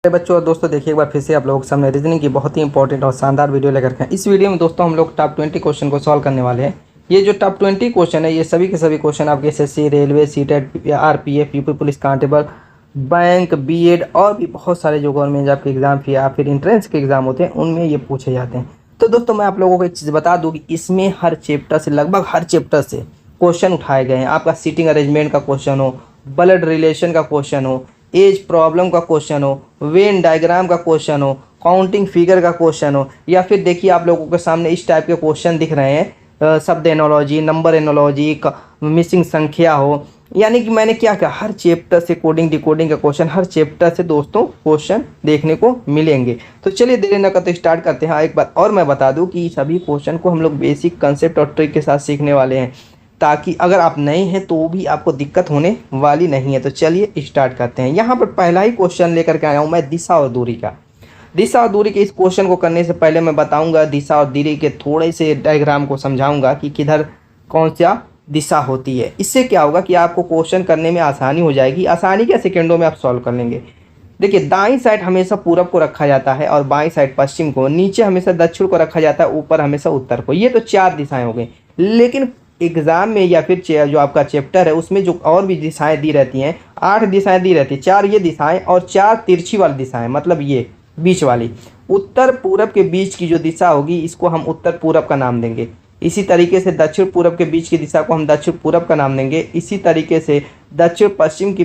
अरे बच्चों और दोस्तों, देखिए एक बार फिर से आप लोगों के सामने रीजनिंग की बहुत ही इंपॉर्टेंट और शानदार वीडियो लेकर के हैं। इस वीडियो में दोस्तों हम लोग टॉप 20 क्वेश्चन को सॉल्व करने वाले हैं। ये जो टॉप 20 क्वेश्चन है, ये सभी के सभी क्वेश्चन आपके SSC, railway, CTET, RPF, UP police constable, bank, BEd और भी बहुत सारे जो गवर्नमेंट जॉब के एग्जाम या फिर इंट्रेंस के एग्जाम होते हैं उनमें ये पूछे जाते हैं। तो दोस्तों मैं आप लोगों को एक चीज़ बता दूँ कि इसमें हर चैप्टर से, लगभग हर चैप्टर से क्वेश्चन उठाए गए हैं। आपका सीटिंग अरेंजमेंट का क्वेश्चन हो, ब्लड रिलेशन का क्वेश्चन हो, एज प्रॉब्लम का क्वेश्चन हो, वेन डायग्राम का क्वेश्चन हो, काउंटिंग फिगर का क्वेश्चन हो, या फिर देखिए आप लोगों के सामने इस टाइप के क्वेश्चन दिख रहे हैं, शब्द एनोलॉजी, नंबर एनोलॉजी, मिसिंग संख्या हो। यानी कि मैंने क्या किया, हर चैप्टर से कोडिंग डिकोडिंग का क्वेश्चन, हर चैप्टर से दोस्तों क्वेश्चन देखने को मिलेंगे। तो चलिए देर न करते स्टार्ट करते हैं। एक बात और मैं बता दूं कि सभी क्वेश्चन को हम लोग बेसिक कंसेप्ट और ट्रिक के साथ सीखने वाले हैं, ताकि अगर आप नए हैं तो भी आपको दिक्कत होने वाली नहीं है। तो चलिए स्टार्ट करते हैं। यहाँ पर पहला ही क्वेश्चन लेकर के आया हूँ मैं, दिशा और दूरी का। दिशा और दूरी के इस क्वेश्चन को करने से पहले मैं बताऊंगा दिशा और दूरी के थोड़े से डायग्राम को समझाऊंगा कि किधर कौन सा दिशा होती है। इससे क्या होगा कि आपको क्वेश्चन करने में आसानी हो जाएगी, आसानी क्या, सेकेंडों में आप सॉल्व कर लेंगे। देखिए दाईं साइड हमेशा पूरब को रखा जाता है और बाईं साइड पश्चिम को, नीचे हमेशा दक्षिण को रखा जाता है, ऊपर हमेशा उत्तर को। ये तो चार दिशाएं हो गई। लेकिन एग्जाम में या फिर जो आपका चैप्टर है उसमें जो और भी दिशाएं दी रहती हैं, 8 दिशाएं दी रहती हैं। 4 ये दिशाएं और 4 तिरछी वाली दिशाएं, मतलब ये बीच वाली उत्तर पूरब के बीच की जो दिशा होगी इसको हम उत्तर पूरब का नाम देंगे। इसी तरीके से दक्षिण पूरब के बीच की दिशा को हम दक्षिण पूरब का नाम देंगे। इसी तरीके से दक्षिण पश्चिम की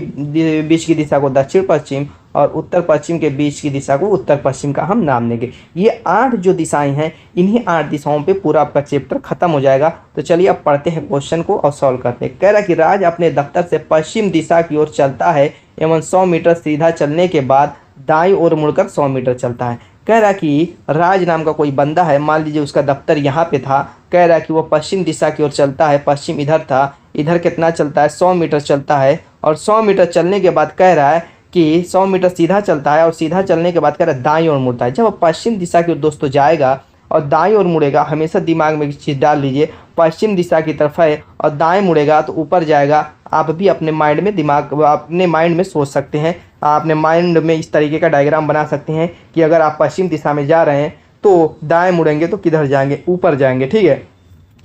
बीच की दिशा को दक्षिण पश्चिम और उत्तर पश्चिम के बीच की दिशा को उत्तर पश्चिम का हम नाम देंगे। ये 8 जो दिशाएं हैं, इन्हीं 8 दिशाओं पे पूरा आपका चैप्टर खत्म हो जाएगा। तो चलिए अब पढ़ते हैं क्वेश्चन को और सॉल्व करते हैं। कह रहा है कि राज अपने दफ्तर से पश्चिम दिशा की ओर चलता है एवं 100 मीटर सीधा चलने के बाद दाईं ओर मुड़कर 100 मीटर चलता है। कह रहा कि राज नाम का कोई बंदा है, मान लीजिए उसका दफ्तर यहाँ पे था। कह रहा है कि वो पश्चिम दिशा की ओर चलता है, पश्चिम इधर था, इधर कितना चलता है, 100 मीटर चलता है। और 100 मीटर चलने के बाद कह रहा है कि 100 मीटर सीधा चलता है और सीधा चलने के बाद कह रहा है दाईं ओर मुड़ता है। जब वो पश्चिम दिशा की ओर दोस्तों जाएगा और दाईं ओर मुड़ेगा, हमेशा दिमाग में एक चीज़ डाल लीजिए, पश्चिम दिशा की तरफ है और दाएं मुड़ेगा तो ऊपर जाएगा। आप भी अपने माइंड में अपने माइंड में सोच सकते हैं, अपने माइंड में इस तरीके का डायग्राम बना सकते हैं कि अगर आप पश्चिम दिशा में जा रहे हैं तो दाएं मुड़ेंगे तो किधर जाएंगे, ऊपर जाएंगे। ठीक है।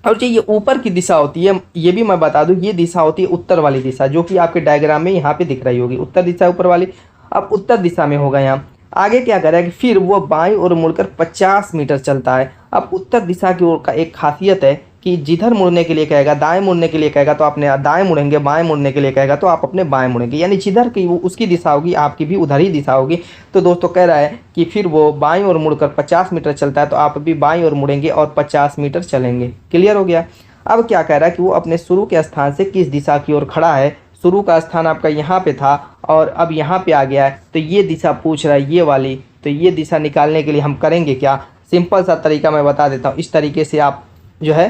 और जो ये ऊपर की दिशा होती है, ये भी मैं बता दूं, ये दिशा होती है उत्तर वाली दिशा, जो कि आपके डायग्राम में यहाँ पे दिख रही होगी। उत्तर दिशा ऊपर वाली, अब उत्तर दिशा में होगा यहाँ। आगे क्या करेगा कि फिर वो बाईं ओर मुड़कर 50 मीटर चलता है। अब उत्तर दिशा की ओर का एक खासियत है कि जिधर मुड़ने के लिए कहेगा, दाएं मुड़ने के लिए कहेगा तो अपने दाएं मुड़ेंगे, बाएं मुड़ने के लिए कहेगा तो आप अपने बाएं मुड़ेंगे। यानी जिधर की उसकी दिशा होगी आपकी भी उधर ही दिशा होगी। तो दोस्तों कह रहा है कि फिर वो बाईं ओर मुड़कर 50 मीटर चलता है तो आप भी बाईं ओर मुड़ेंगे और 50 मीटर चलेंगे। क्लियर हो गया। अब क्या कह रहा है कि वो अपने शुरू के स्थान से किस दिशा की ओर खड़ा है। शुरू का स्थान आपका यहाँ पे था और अब यहाँ पे आ गया है, तो ये दिशा पूछ रहा है, ये वाली। तो ये दिशा निकालने के लिए हम करेंगे क्या, सिंपल सा तरीका मैं बता देता हूँ। इस तरीके से आप जो है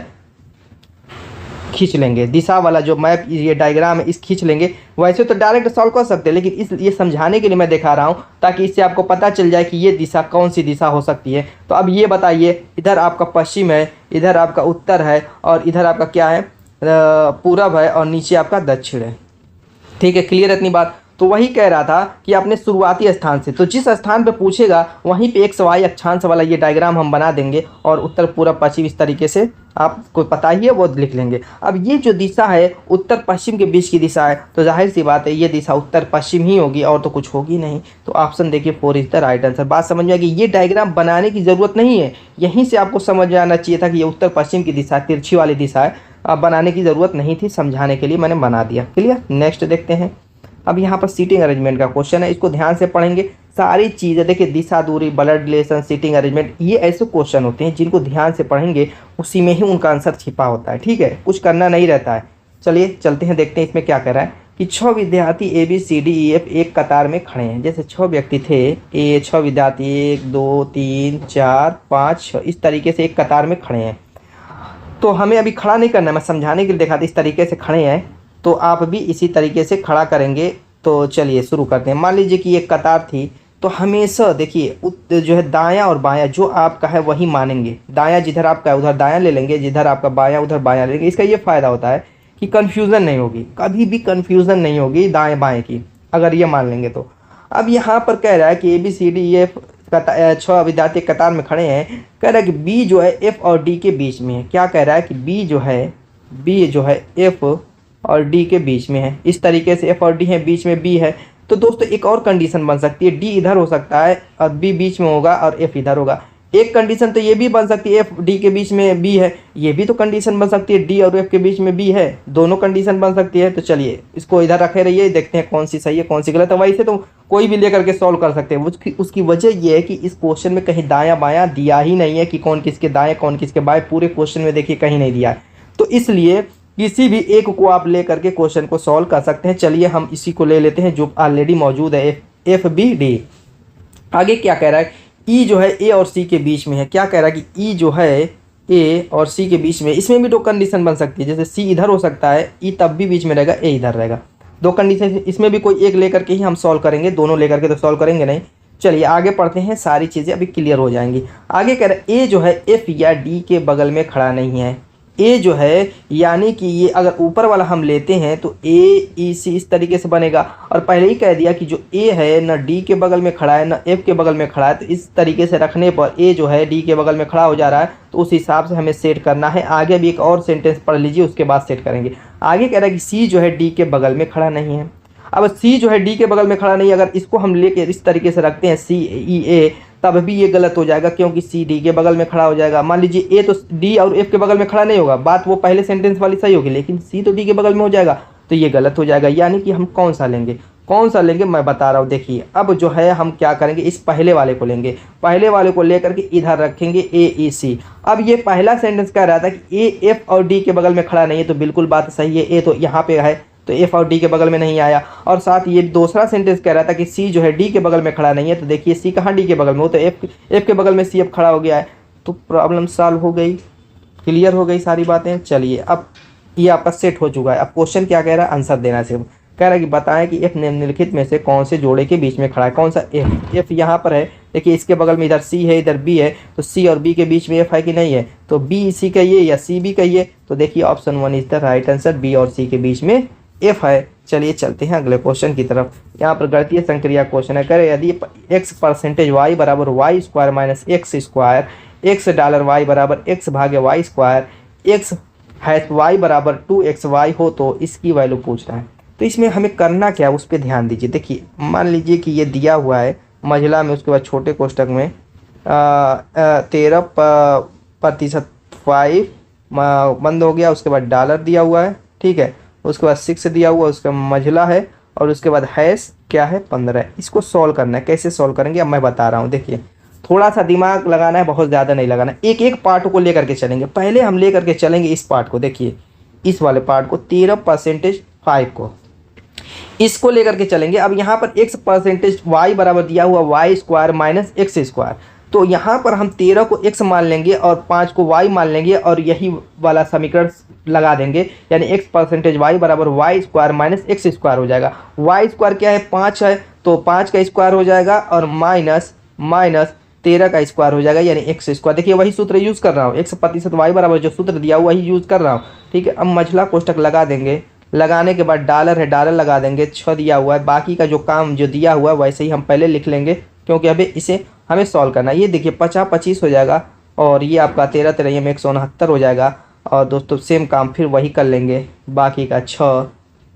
खींच लेंगे, दिशा वाला जो मैप, ये डायग्राम है, इस खींच लेंगे। वैसे तो डायरेक्ट सॉल्व कर सकते हैं, लेकिन इस ये समझाने के लिए मैं दिखा रहा हूँ ताकि इससे आपको पता चल जाए कि ये दिशा कौन सी दिशा हो सकती है। तो अब ये बताइए, इधर आपका पश्चिम है, इधर आपका उत्तर है और इधर आपका क्या है, पूरब है और नीचे आपका दक्षिण है। ठीक है, क्लियर है इतनी बात। तो वही कह रहा था कि अपने शुरुआती स्थान से, तो जिस स्थान पे पूछेगा वहीं पे एक्स वाई अक्षांश वाला ये डायग्राम हम बना देंगे और उत्तर पूरब पश्चिम इस तरीके से आपको पता ही है वो लिख लेंगे। अब ये जो दिशा है उत्तर पश्चिम के बीच की दिशा है, तो जाहिर सी बात है ये दिशा उत्तर पश्चिम ही होगी और तो कुछ होगी नहीं। तो ऑप्शन देखिए 4 इज द राइट आंसर। बात समझ में आएगी। ये डायग्राम बनाने की ज़रूरत नहीं है, यहीं से आपको समझ में आना चाहिए था कि ये उत्तर पश्चिम की दिशा, तिरछी वाली दिशा है। अब बनाने की ज़रूरत नहीं थी, समझाने के लिए मैंने बना दिया। क्लियर। नेक्स्ट देखते हैं। अब यहाँ पर सीटिंग अरेंजमेंट का क्वेश्चन है, इसको ध्यान से पढ़ेंगे। सारी चीज़ें देखिए, दिशा, दूरी, ब्लड रिलेशन, सीटिंग अरेंजमेंट, ये ऐसे क्वेश्चन होते हैं जिनको ध्यान से पढ़ेंगे उसी में ही उनका आंसर छिपा होता है। ठीक है, कुछ करना नहीं रहता है। चलिए चलते हैं, देखते हैं इसमें क्या कह रहा है कि 6 विद्यार्थी ABCDEF एक कतार में खड़े हैं। जैसे 6 व्यक्ति थे, 6 विद्यार्थी 1 2 3 4 5 6 इस तरीके से एक कतार में खड़े हैं। तो हमें अभी खड़ा नहीं करना है, मैं समझाने के लिए दिखाते इस तरीके से खड़े हैं, तो आप भी इसी तरीके से खड़ा करेंगे। तो चलिए शुरू करते हैं। मान लीजिए कि एक कतार थी, तो हमेशा देखिए जो है दायां और बायां जो आपका है वही मानेंगे। दायां जिधर आपका है उधर दायां ले लेंगे, जिधर आपका बायां उधर बायां ले लेंगे। इसका ये फ़ायदा होता है कि कन्फ्यूज़न नहीं होगी, कभी भी कन्फ्यूज़न नहीं होगी दाएं बाएं की, अगर ये मान लेंगे तो। अब यहाँ पर कह रहा है कि ABCDEF 6 विद्यार्थी कतार में खड़े हैं। कह रहा है कि B जो है F और D के बीच में है। क्या कह रहा है कि B जो है F और D के बीच में है। इस तरीके से F और D है, बीच में B है। तो दोस्तों एक और कंडीशन बन सकती है, D इधर हो सकता है और B बीच में होगा और F इधर होगा। एक कंडीशन तो ये भी बन सकती है, F D के बीच में B है। ये भी तो कंडीशन बन सकती है, D और F के बीच में B है। दोनों कंडीशन बन सकती है। तो चलिए इसको इधर रखे रहिए, देखते हैं कौन सी सही है कौन सी गलत है। वैसे तो कोई भी लेकर के सॉल्व कर सकते हैं। उसकी वजह ये है कि इस क्वेश्चन में कहीं दायां बायां दिया ही नहीं है कि कौन किसके दाएं कौन किसके बाएं। पूरे क्वेश्चन में देखिए कहीं नहीं दिया है। तो इसलिए किसी भी एक को आप ले करके क्वेश्चन को सॉल्व कर सकते हैं। चलिए हम इसी को ले लेते हैं जो ऑलरेडी मौजूद है, FBD। आगे क्या कह रहा है, E जो है A और C के बीच में है। क्या कह रहा है कि E जो है A और C के बीच में, इसमें भी दो कंडीशन बन सकती है। जैसे C इधर हो सकता है, E तब भी बीच में रहेगा, A इधर रहेगा। दो कंडीशन, इसमें भी कोई एक लेकर के ही हम सॉल्व करेंगे, दोनों लेकर के तो सॉल्व करेंगे नहीं। चलिए आगे पढ़ते हैं, सारी चीज़ें अभी क्लियर हो जाएंगी। आगे कह रहा है A जो है F या D के बगल में खड़ा नहीं है। A जो है यानी कि ये अगर ऊपर वाला हम लेते हैं तो AEC इस तरीके से बनेगा। और पहले ही कह दिया कि जो A है ना D के बगल में खड़ा है ना F के बगल में खड़ा है। तो इस तरीके से रखने पर A जो है D के बगल में खड़ा हो जा रहा है, तो उस हिसाब से हमें सेट करना है। आगे भी एक और सेंटेंस पढ़ लीजिए, उसके बाद सेट करेंगे। आगे कह रहा है कि C जो है D के बगल में खड़ा नहीं है। अब C जो है D के बगल में खड़ा नहीं है, अगर इसको हम लेके इस तरीके से रखते हैं CEA, तब भी ये गलत हो जाएगा क्योंकि C D के बगल में खड़ा हो जाएगा। मान लीजिए A तो D और F के बगल में खड़ा नहीं होगा, बात वो पहले सेंटेंस वाली सही होगी, लेकिन C तो D के बगल में हो जाएगा, तो ये गलत हो जाएगा। यानी कि हम कौन सा लेंगे मैं बता रहा हूँ। देखिए अब जो है हम क्या करेंगे, इस पहले वाले को लेंगे, पहले वाले को लेकर के इधर रखेंगे AEC। अब ये पहला सेंटेंस कह रहा था कि A F और D के बगल में खड़ा नहीं है, तो बिल्कुल बात सही है। A तो यहाँ पे है तो F और D के बगल में नहीं आया। और साथ ये दूसरा सेंटेंस कह रहा था कि C जो है D के बगल में खड़ा नहीं है, तो देखिए C कहाँ D के बगल में हो, तो F के बगल में C अब खड़ा हो गया है। तो प्रॉब्लम सॉल्व हो गई, क्लियर हो गई सारी बातें। चलिए अब ये आपका सेट हो चुका है। अब क्वेश्चन क्या कह रहा है, आंसर देना सिर्फ कह रहा है कि बताएं कि F निम्नलिखित में से कौन से जोड़े के बीच में खड़ा है। कौन सा F यहाँ पर है, देखिए इसके बगल में इधर C है इधर B है, तो C और B के बीच में F है कि नहीं है, तो B C कहिए या C B कहिए। तो देखिए option 1 is the right answer, B और C के बीच में F है। चलिए चलते हैं अगले क्वेश्चन की तरफ। यहाँ पर गणितीय संक्रिया क्वेश्चन है। करे यदि x% बराबर y square minus x square, $y बराबर x भागे y स्क्वायर, x y बराबर 2xy हो तो इसकी वैल्यू पूछ रहा है। तो इसमें हमें करना क्या है उस पर ध्यान दीजिए। देखिए मान लीजिए कि ये दिया हुआ है महिला में, उसके बाद छोटे कोष्टक में 13% 5 बंद हो गया, उसके बाद डॉलर दिया हुआ है, ठीक है, उसके बाद 6 दिया हुआ, उसका मझला है, और उसके बाद हैश क्या है 15। इसको सॉल्व करना है। कैसे सॉल्व करेंगे अब मैं बता रहा हूँ। देखिए थोड़ा सा दिमाग लगाना है, बहुत ज़्यादा नहीं लगाना। एक एक पार्ट को लेकर के चलेंगे। पहले हम लेकर के चलेंगे इस पार्ट को, देखिए इस वाले पार्ट को 13% 5 को, इसको लेकर के चलेंगे। अब यहाँ पर x% y बराबर दिया हुआ y square minus x square, तो यहाँ पर हम 13 को x मान लेंगे और 5 को y मान लेंगे और यही वाला समीकरण लगा देंगे, यानी x% y बराबर y square minus x square हो जाएगा। y स्क्वायर क्या है 5 है, तो 5 का स्क्वायर हो जाएगा और माइनस 13 का स्क्वायर हो जाएगा, यानी एक्स स्क्वायर। देखिए वही सूत्र यूज़ कर रहा हूँ, x% y बराबर जो सूत्र दिया हुआ वही यूज़ कर रहा हूँ, ठीक है। अब मझला कोष्टक लगा देंगे, लगाने के बाद डॉलर है, डॉलर लगा देंगे, 6 दिया हुआ है। बाकी का जो काम जो दिया हुआ है वैसे ही हम पहले लिख लेंगे, क्योंकि अभी इसे हमें सॉल्व करना है। ये देखिए 50 25 हो जाएगा, और ये आपका 13 13 ये में 169 हो जाएगा। और दोस्तों सेम काम फिर वही कर लेंगे, बाकी का 6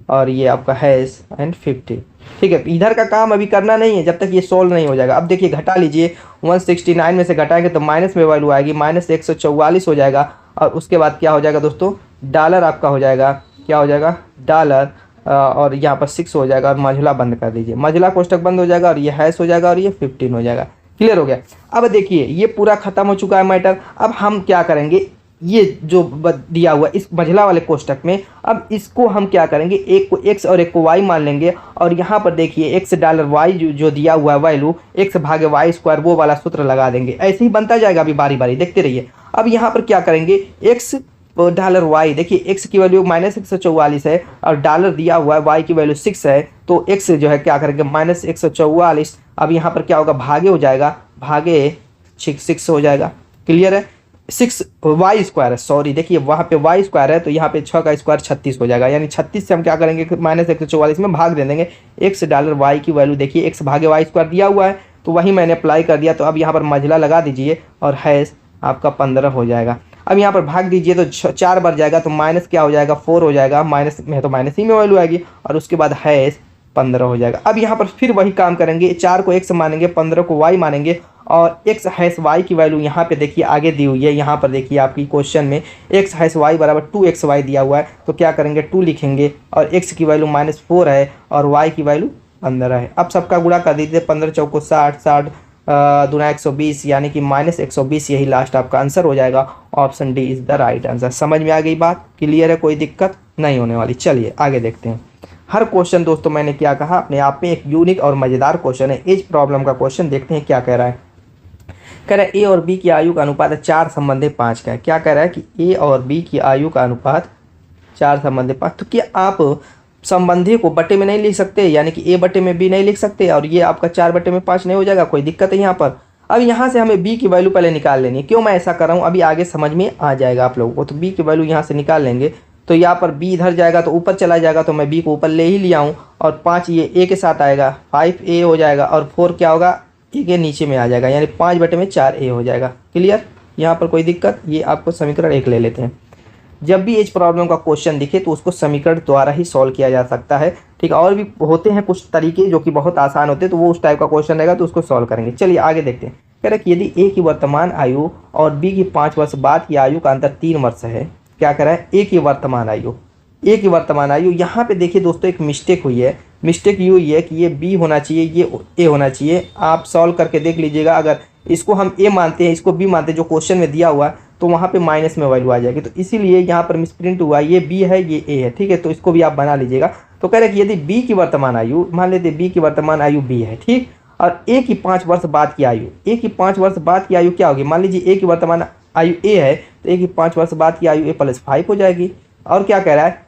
और ये आपका हैश एंड 50, ठीक है। इधर का काम अभी करना नहीं है जब तक ये सॉल्व नहीं हो जाएगा। अब देखिए घटा लीजिए, 169 में से घटाएंगे तो माइनस में वैल्यू आएगी, माइनस 144 हो जाएगा। और उसके बाद क्या हो जाएगा दोस्तों, डॉलर आपका हो जाएगा, क्या हो जाएगा डॉलर, और यहाँ पर 6 हो जाएगा और मझला बंद कर दीजिए, मझला कोष्टक बंद हो जाएगा और ये हैश हो जाएगा और ये 15 हो जाएगा। क्लियर हो गया। अब देखिए ये पूरा खत्म हो चुका है मैटर। अब हम क्या करेंगे, ये जो दिया हुआ इस मझला वाले कोष्टक में, अब इसको हम क्या करेंगे, एक को x और एक को y मान लेंगे, और यहाँ पर देखिए x डॉलर y जो दिया हुआ है वैल्यू x भागे y स्क्वायर वो वाला सूत्र लगा देंगे। ऐसे ही बनता जाएगा, अभी बारी बारी देखते रहिए। अब यहाँ पर क्या करेंगे, x डॉलर y, देखिए x की वैल्यू माइनस 144 है और डॉलर दिया हुआ है, y की वैल्यू 6 है, तो x जो है क्या करेंगे माइनस 144। अब यहाँ पर क्या होगा, भागे हो जाएगा, भागे 6 हो जाएगा। क्लियर है। 6y² है, सॉरी देखिए वहाँ पे y² है तो यहाँ पे 6 का स्क्वायर 36 हो जाएगा। यानी 36 से हम क्या करेंगे कि -144 में भाग दे देंगे। x डॉलर y की वैल्यू देखिए x भागे y² दिया हुआ है तो वही मैंने अप्लाई कर दिया। तो अब यहाँ पर मझला लगा दीजिए और हैश आपका 15 हो जाएगा। अब यहाँ पर भाग दीजिए तो 4 बढ़ जाएगा तो माइनस क्या हो जाएगा 4 हो जाएगा। माइनस में तो माइनस ही में वैल्यू आएगी और उसके बाद हैश 15 हो जाएगा। अब यहाँ पर फिर वही काम करेंगे, 4 को x मानेंगे, 15 को y मानेंगे और x हैश y की वैल्यू यहाँ पे देखिए आगे दी हुई है। यहाँ पर देखिए आपकी क्वेश्चन में x हैश y बराबर 2xy दिया हुआ है तो क्या करेंगे 2 लिखेंगे और x की वैल्यू -4 है और y की वैल्यू 15 है। अब सबका गुणा कर दीजिए, 15 चौको 60, 60 दूना 120 यानी कि -120 यही लास्ट आपका आंसर हो जाएगा। Option D is the right answer. समझ में आ गई बात, क्लियर है, कोई दिक्कत नहीं होने वाली। चलिए आगे देखते हैं। हर क्वेश्चन दोस्तों मैंने क्या कहा अपने आप में एक यूनिक और मज़ेदार क्वेश्चन है। एज प्रॉब्लम का क्वेश्चन देखते हैं क्या कह रहा है। कह रहा है ए और बी की आयु का अनुपात 4 संबंधी 5 का है। क्या कह रहा है कि ए और बी की आयु का अनुपात 4 संबंधी 5। तो क्या आप संबंधी को बटे में नहीं लिख सकते, यानी कि ए बटे में बी नहीं लिख सकते और ये आपका 4 बटे में 5 नहीं हो जाएगा? कोई दिक्कत है यहाँ पर। अब यहाँ से हमें बी की वैल्यू पहले निकाल लेनी है। क्यों मैं ऐसा कर रहा हूँ अभी आगे समझ में आ जाएगा आप लोगों को। तो बी की वैल्यू यहाँ से निकाल लेंगे तो यहाँ पर बी इधर जाएगा तो ऊपर चला जाएगा तो मैं बी को ऊपर ले ही लिया हूँ और 5 ये ए के साथ आएगा, 5a हो जाएगा और 4 क्या होगा ए के नीचे में आ जाएगा, यानी 5 बटे में 4a हो जाएगा। क्लियर, यहाँ पर कोई दिक्कत? ये आपको समीकरण 1 ले लेते हैं। जब भी एज प्रॉब्लम का क्वेश्चन दिखे तो उसको समीकरण द्वारा ही सॉल्व किया जा सकता है, ठीक है। और भी होते हैं कुछ तरीके जो कि बहुत आसान होते हैं, तो वो उस टाइप का क्वेश्चन रहेगा तो उसको सॉल्व करेंगे। चलिए आगे देखते हैं। कह रहे कि यदि ए की वर्तमान आयु और बी की 5 वर्ष बाद की आयु का अंतर 3 वर्ष है। क्या कह रहा है? ए की वर्तमान आयु, यहाँ पे देखिए दोस्तों एक मिस्टेक हुई है। मिस्टेक ये हुई है कि ये बी होना चाहिए, ये ए होना चाहिए। आप सॉल्व करके देख लीजिएगा, अगर इसको हम ए मानते हैं, इसको बी मानते हैं जो क्वेश्चन में दिया हुआ है, तो वहाँ पे माइनस में वैल्यू आ जाएगी। तो इसीलिए यहाँ पर मिसप्रिंट हुआ, ये बी है ये ए है, ठीक है। तो इसको भी आप बना लीजिएगा। तो कह रहे कि यदि बी की वर्तमान आयु, मान लेते बी की वर्तमान आयु बी है, ठीक, और ए की 5 वर्ष बाद की आयु, ए की 5 वर्ष बाद की आयु क्या होगी? मान लीजिए ए की वर्तमान आयु ए है तो ए की 5 वर्ष बाद की आयु ए प्लस 5 हो जाएगी। और क्या कह रहा है?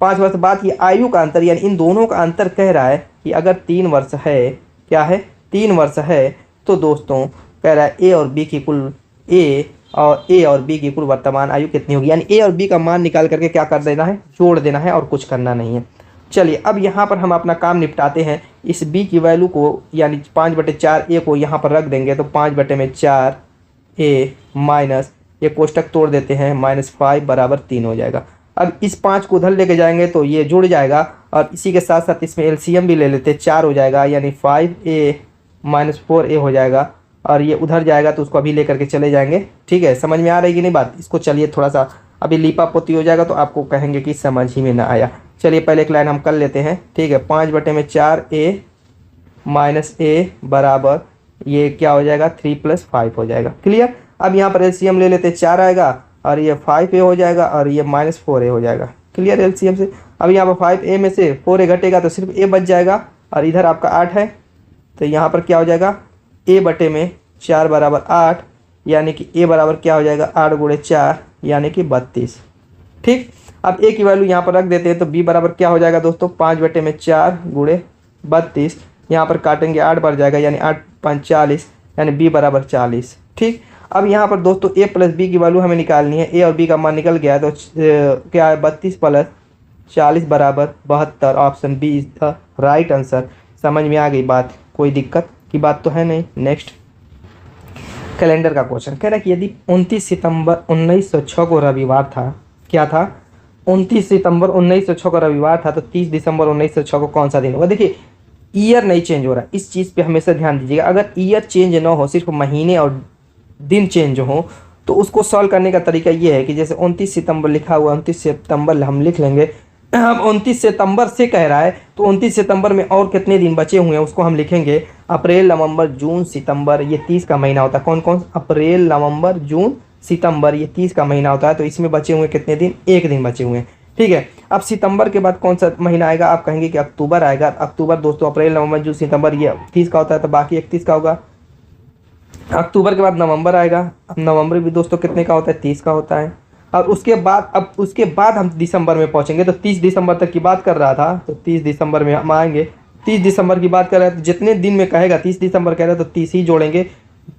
5 वर्ष बाद की आयु का अंतर, यानी इन दोनों का अंतर कह रहा है कि अगर 3 वर्ष है, क्या है 3 वर्ष है, तो दोस्तों कह रहा है ए और बी की कुल ए और बी की कुल वर्तमान आयु कितनी होगी? यानी ए और बी का मान निकाल करके क्या कर देना है? जोड़ देना है और कुछ करना नहीं है। चलिए अब यहाँ पर हम अपना काम निपटाते हैं। इस बी की वैल्यू को यानी 5 बटे 4 ए को यहाँ पर रख देंगे तो 5 बटे में 4 ए माइनस ये कोष्टक तोड़ देते हैं -5 बराबर 3 हो जाएगा। अब इस 5 को उधर लेके जाएंगे तो ये जुड़ जाएगा और इसी के साथ साथ इसमें एलसीएम भी ले लेते हैं, 4 हो जाएगा, यानी 5a - 4a हो जाएगा और ये उधर जाएगा तो उसको अभी लेकर के चले जाएंगे। ठीक है, समझ में आ रही कि नहीं बात? इसको चलिए थोड़ा सा अभी लीपा पोती हो जाएगा तो आपको कहेंगे कि समझ ही में ना आया। चलिए पहले एक लाइन हम कर लेते हैं, ठीक है। 5 बटे में 4a माइनस a बराबर ये क्या हो जाएगा? 3 + 5 हो जाएगा। क्लियर। अब यहाँ पर एलसीएम ले लेते हैं, 4 आएगा और ये 5a हो जाएगा और ये -4a हो जाएगा। क्लियर एलसीएम से। अब यहाँ पर 5a में से 4a घटेगा तो सिर्फ a बच जाएगा और इधर आपका 8 है तो यहाँ पर क्या हो जाएगा? a बटे में 4 बराबर 8, यानी कि a बराबर क्या हो जाएगा? 8 × 4 यानी कि 32। ठीक। अब a की वैल्यू यहाँ पर रख देते हैं तो b बराबर क्या हो जाएगा दोस्तों? 5 बटे में 4 × 32, यहाँ पर काटेंगे 8 बढ़ जाएगा यानी 8 × 5 = 40, यानी b बराबर 40। ठीक। अब यहाँ पर दोस्तों a + b की वैल्यू हमें निकालनी है। a और b का मान निकल गया है तो क्या है? 32 + 40 बराबर 72। Option B is the right answer. समझ में आ गई बात? कोई दिक्कत की बात तो है नहीं। नेक्स्ट कैलेंडर का क्वेश्चन कह रहा है कि यदि 29 सितंबर 1906 को रविवार था, क्या था? 29 सितंबर 1906 का रविवार था तो 30 दिसंबर 1906 को कौन सा दिन होगा? देखिए ईयर नहीं चेंज हो रहा है, इस चीज़ पे हमेशा ध्यान दीजिएगा। अगर ईयर चेंज ना हो, सिर्फ महीने और दिन चेंज हो, तो उसको सॉल्व करने का तरीका ये है कि जैसे 29 सितंबर लिखा हुआ, 29 सितंबर हम लिख लेंगे। अब 29 सितंबर से कह रहा है तो 29 सितंबर में और कितने दिन बचे हुए हैं उसको हम लिखेंगे। अप्रैल, नवंबर, जून, सितंबर, ये 30 का महीना होता है। कौन कौन? अप्रैल, नवंबर, जून, सितंबर, ये 30 का महीना होता है। तो इसमें बचे हुए कितने दिन? 1 दिन बचे हुए हैं। ठीक है। अब सितंबर के बाद कौन सा महीना आएगा? आप कहेंगे कि अक्टूबर आएगा। अक्टूबर दोस्तों अप्रैल, नवंबर, जून, सितंबर ये 30 का होता है तो बाकी 31 का होगा। अक्टूबर के बाद नवंबर आएगा। अब नवंबर भी दोस्तों कितने का होता है? 30 का होता है। और उसके बाद हम दिसंबर में पहुंचेंगे तो 30 दिसंबर तक की बात कर रहा था तो 30 दिसंबर में हम आएंगे। 30 दिसंबर की बात कर रहे हैं तो जितने दिन में कहेगा 30 दिसंबर कह रहे हैं तो 30 ही जोड़ेंगे।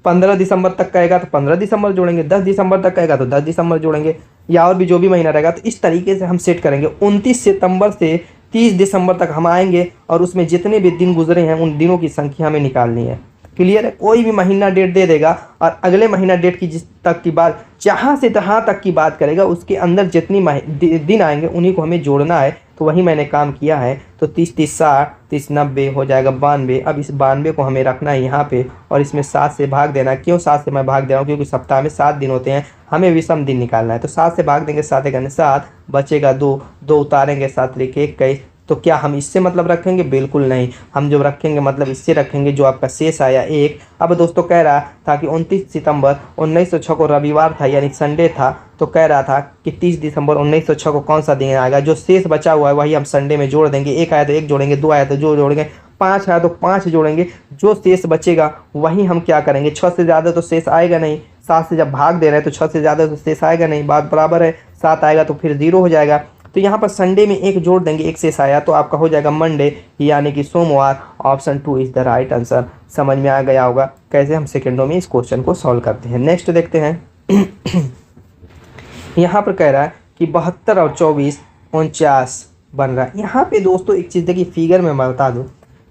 15 दिसंबर तक कहेगा तो 15 दिसंबर जोड़ेंगे, 10 दिसंबर तक कहेगा तो 10 दिसंबर जोड़ेंगे, या और भी जो भी महीना रहेगा। तो इस तरीके से हम सेट करेंगे। 29 सितंबर से 30 दिसंबर तक हम आएंगे और उसमें जितने भी दिन गुजरे हैं उन दिनों की संख्या हमें निकालनी है। क्लियर है? कोई भी महीना डेट दे देगा और अगले महीना डेट की जिस तक की बात, जहाँ से तहाँ तक की बात करेगा, उसके अंदर जितनी दिन आएंगे उन्हीं को हमें जोड़ना है। तो वही मैंने काम किया है। तो 30 30 60, 30 90 हो जाएगा 92। अब इस 92 को हमें रखना है यहाँ पे और इसमें 7 से भाग देना है। क्यों 7 से मैं भाग दे रहा हूँ? क्योंकि सप्ताह में 7 दिन होते हैं, हमें विषम दिन निकालना है। तो 7 से भाग देंगे, 7 1 7, बचेगा 2, 2 उतारेंगे, 7 3 21। तो क्या हम इससे मतलब रखेंगे? बिल्कुल नहीं। हम जो रखेंगे मतलब इससे रखेंगे जो आपका शेष आया 1। अब दोस्तों कह रहा था कि 29 सितंबर 1906 को रविवार था, यानी संडे था। तो कह रहा था कि 30 दिसंबर 1906 को कौन सा दिन आएगा? जो शेष बचा हुआ है वही हम संडे में जोड़ देंगे। 1 आया तो 1 जोड़ेंगे, 2 आया तो 2 जोड़ेंगे, 5 आया तो 5 जोड़ेंगे। जो शेष बचेगा वही हम क्या करेंगे? 6 से ज़्यादा तो शेष आएगा नहीं। 7 से जब भाग दे रहे हैं तो 6 से ज़्यादा तो शेष आएगा नहीं, बात बराबर है। 7 आएगा तो फिर 0 हो जाएगा। तो यहाँ पर संडे में 1 जोड़ देंगे, 1 शेष आया तो आपका हो जाएगा मंडे, यानी कि सोमवार। Option 2 is the right answer. समझ में आ गया होगा कैसे हम सेकेंडों में इस क्वेश्चन को सॉल्व करते हैं। नेक्स्ट देखते हैं। यहाँ पर कह रहा है कि 72 और 24 49 बन रहा है। यहाँ पे दोस्तों एक चीज़ देखिए, फिगर में मैं बता दूँ,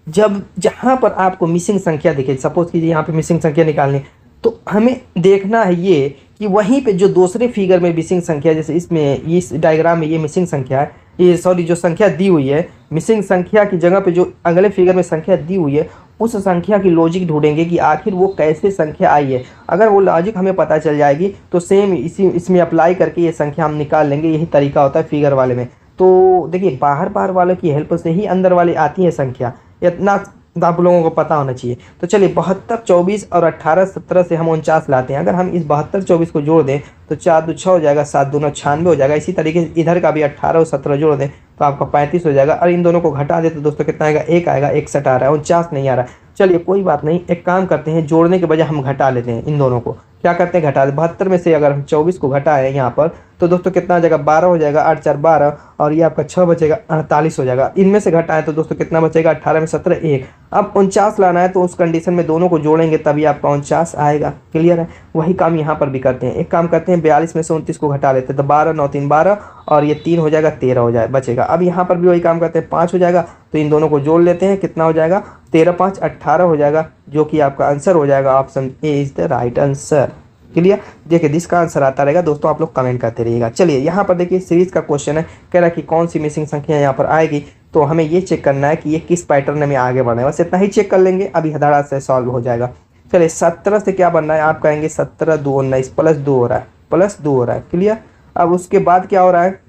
जब जहाँ पर आपको मिसिंग संख्या दिखे, सपोज कीजिए यहाँ पे मिसिंग संख्या निकालनी, तो हमें देखना है ये कि वहीं पे जो दूसरे फिगर में मिसिंग संख्या, जैसे इसमें इस डायग्राम में ये मिसिंग संख्या है, ये सॉरी जो संख्या दी हुई है, मिसिंग संख्या की जगह पे जो अगले फिगर में संख्या दी हुई है, उस संख्या की लॉजिक ढूंढेंगे कि आखिर वो कैसे संख्या आई है। अगर वो लॉजिक हमें पता चल जाएगी तो सेम इसमें अप्लाई करके ये संख्या हम निकाल लेंगे। यही तरीका होता है फिगर वाले में। तो देखिए, बाहर बाहर वालों की हेल्प से ही अंदर वाली आती है संख्या, इतना आप लोगों को पता होना चाहिए। तो चलिए 72 24 और 18 17 से हम 49 लाते हैं। अगर हम इस 72 24 को जोड़ दें तो 4 2 6 हो जाएगा, 7 2 9 96 हो जाएगा। इसी तरीके से इधर का भी 18 और 17 जोड़ दें तो आपका 35 हो जाएगा। और इन दोनों को घटा दें तो दोस्तों कितना आएगा? 1 आएगा, 61 आ रहा है, 49 नहीं आ रहा है। चलिए कोई बात नहीं, एक काम करते हैं, जोड़ने के बजाय हम घटा लेते हैं इन दोनों को। क्या करते हैं? घटा दे। 72 में से अगर हम 24 को घटाएं यहाँ पर तो दोस्तों कितना आ जाएगा? 12 हो जाएगा, 8 4 12, और ये आपका 6 बचेगा, 48 हो जाएगा। इनमें से घटाएं तो दोस्तों कितना बचेगा? 18 में 17 1। अब 49 लाना है तो उस कंडीशन में दोनों को जोड़ेंगे तभी आपका 49 आएगा। क्लियर है? वही काम यहाँ पर भी करते हैं। एक काम करते हैं, 42 में से 29 को घटा लेते हैं तो 12 9 3 12, और ये 3 हो जाएगा, 13 हो जाएगा बचेगा। अब यहाँ पर भी वही काम करते हैं, 5 हो जाएगा तो इन दोनों को जोड़ लेते हैं। कितना हो जाएगा? 13 5 18 हो जाएगा, जो कि आपका आंसर हो जाएगा। Option A is the right answer. Clear? देखिए जिसका आंसर आता रहेगा दोस्तों आप लोग कमेंट करते रहिएगा। चलिए यहाँ पर देखिए सीरीज का क्वेश्चन है, कह रहा है कि कौन सी मिसिंग संख्या यहाँ पर आएगी। तो हमें ये चेक करना है कि ये किस पैटर्न में आगे बढ़ना है। बस इतना ही चेक कर लेंगे, अभी धड़ा से सॉल्व हो जाएगा। चलिए 17 से क्या बनना है? आप कहेंगे 17 2 19 +2 हो रहा है, +2 हो रहा है। क्लियर? अब उसके बाद क्या हो रहा है?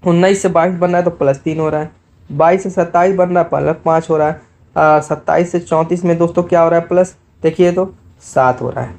19 से 22 बनना है तो +3 हो रहा है। 22 से 27 बनना है +5 हो रहा है। 27 से 34 में दोस्तों क्या हो रहा है? प्लस, देखिए तो 7 हो रहा है,